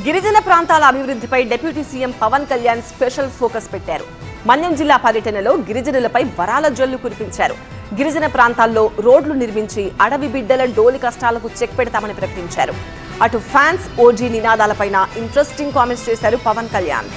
గిరిజన ప్రాంతాల అభివృద్ధిపై deputy CM Pawan Kalyan special focus పెట్టారు. మన్యం జిల్లా పర్యటనలో గిరిజనులపై వరాల జల్లు కురిపించారు. గిరిజన ప్రాంతాల్లో రోడ్లు నిర్మించి అడవి బిడ్డల డోలి కష్టాలకు చెక్ పెడతామని ప్రకటించారు. అటు ఫ్యాన్స్ ఓజీ నినాదాలపైన ఇంట్రెస్టింగ్ కామెంట్స్ చేశారు పవన్ కళ్యాణ్.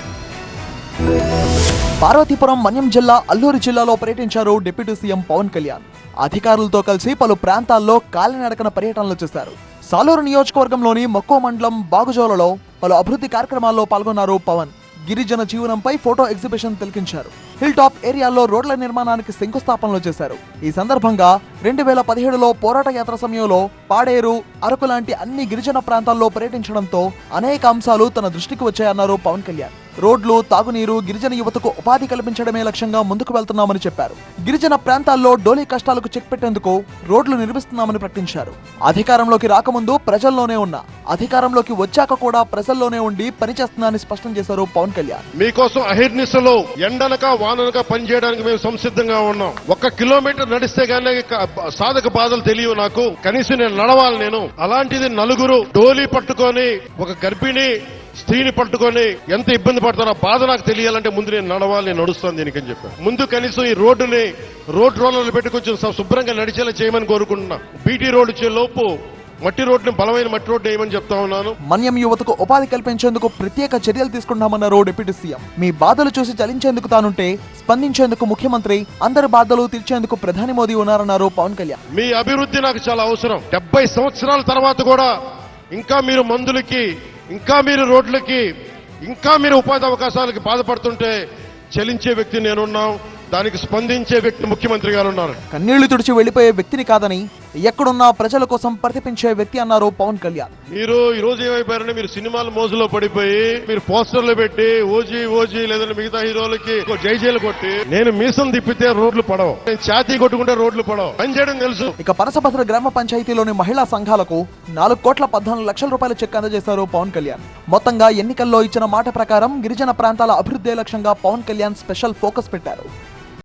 పార్వతీపురం మన్యం జిల్లా అల్లూరు జిల్లాలో పర్యటించారు డిప్యూటీ సీఎం పవన్ కళ్యాణ్. అధికారులతో కలిసి పలు ప్రాంతాల్లో కాలినడకన పర్యటనలు చేశారు. సాలూరు నియోజకవర్గంలోని మక్కువ మండలం బాగుజోలలో పలు అభివృద్ధి కార్యక్రమాల్లో పాల్గొన్నారు పవన్. గిరిజన జీవనంపై ఫోటో ఎగ్జిబిషన్ తిలకించారు. హిల్ టాప్ ఏరియాల్లో రోడ్ల నిర్మాణానికి శంకుస్థాపనలు చేశారు. ఈ సందర్భంగా 2017లో పోరాట యాత్ర సమయంలో పాడేరు, అరకు లాంటి అన్ని గిరిజన ప్రాంతాల్లో పర్యటించడంతో అనేక అంశాలు తన దృష్టికి వచ్చాయన్నారు పవన్ కళ్యాణ్. రోడ్లు, తాగునీరు, గిరిజన యువతకు ఉపాధి కల్పించడమే లక్ష్యంగా ముందుకు వెళ్తున్నామని చెప్పారు. గిరిజన ప్రాంతాల్లో డోలీ కష్టాలకు చెక్ పెట్టేందుకు రోడ్లు నిర్మిస్తున్నామని ప్రకటించారు. అధికారంలోకి రాకముందు ప్రజల్లోనే ఉన్నా, అధికారంలోకి వచ్చాక కూడా ప్రజల్లోనే ఉండి పనిచేస్తున్నానని స్పష్టం చేశారు పవన్ కళ్యాణ్. మీకోసం అహిర్నిశలో ఎండనక వాననక పనిచేయడానికి మేము సంసిద్ధంగా ఉన్నాం. 1 కిలోమీటర్ నడిస్తే గానీ సాధక బాధలు తెలియవు నాకు. కనీసం నేను నడవాలి. నేను అలాంటిది నలుగురు డోలీ పట్టుకొని ఒక గర్భిణి స్త్రీని పట్టుకొని ఎంత ఇబ్బంది పడతారో బాధ నాకు తెలియాలంటే ముందు నేను నడవాలి, నేను నడుస్తాను దీనికి అని చెప్పాను. ముందు కనీసం ఈ రోడ్డుని రోలర్లు పెట్టి కొంచెం శుభ్రంగా నడిచేలా చేయమని కోరుకుంటున్నా. బీటీ రోడ్డు వచ్చే లోపు మట్టి రోడ్డుని, బలమైన మట్టి రోడ్డు వేయమని చెప్తా ఉన్నాను. మన్యం యువతకు ఉపాధి కల్పించేందుకు ప్రత్యేక చర్యలు తీసుకుంటామన్నారు డిప్యూటీ సీఎం. మీ బాధలు చూసి చలించేందుకు తానుంటే స్పందించేందుకు ముఖ్యమంత్రి, అందరి బాధలు తీర్చేందుకు ప్రధాని మోదీ ఉన్నారన్నారు పవన్ కళ్యాణ్. మీ అభివృద్ధి నాకు చాలా అవసరం. 70 సంవత్సరాల తర్వాత కూడా ఇంకా మీరు మందులకి, ఇంకా మీరు రోడ్లకి, ఇంకా మీరు ఉపాధి అవకాశాలకి బాధపడుతుంటే చలించే వ్యక్తి నేనున్నాం. దానికి స్పందించే వ్యక్తి ముఖ్యమంత్రి గారు ఉన్నారు. కన్నీళ్లు తుడిచి వెళ్లిపోయే వ్యక్తిని కాదని, ఎక్కడున్నా ప్రజల కోసం ప్రతిపించే వ్యక్తి అన్నారు పవన్ కళ్యాణ్. మీరు ఈ రోజు ఏమైపోయారంటే మీరు సినిమాల మోజులో పడిపోయి మీరు పోస్టర్లు పెట్టి ఓజీ లేదంటే మిగతా హీరోలకి జైలు కొట్టి నేను మీసం తిప్పితే రోడ్లు పడవు, నేను ఛాతీ కొట్టుకుంటే రోడ్లు పడవు అని చేయడం తెలుసు. ఇక పనసపత్ర గ్రామ పంచాయతీలోని మహిళా సంఘాలకు 4,14,00,000 రూపాయల చెక్ అందజేశారు పవన్ కళ్యాణ్. మొత్తంగా ఎన్నికల్లో ఇచ్చిన మాట ప్రకారం గిరిజన ప్రాంతాల అభివృద్ధి లక్ష్యంగా పవన్ కళ్యాణ్ స్పెషల్ ఫోకస్ పెట్టారు.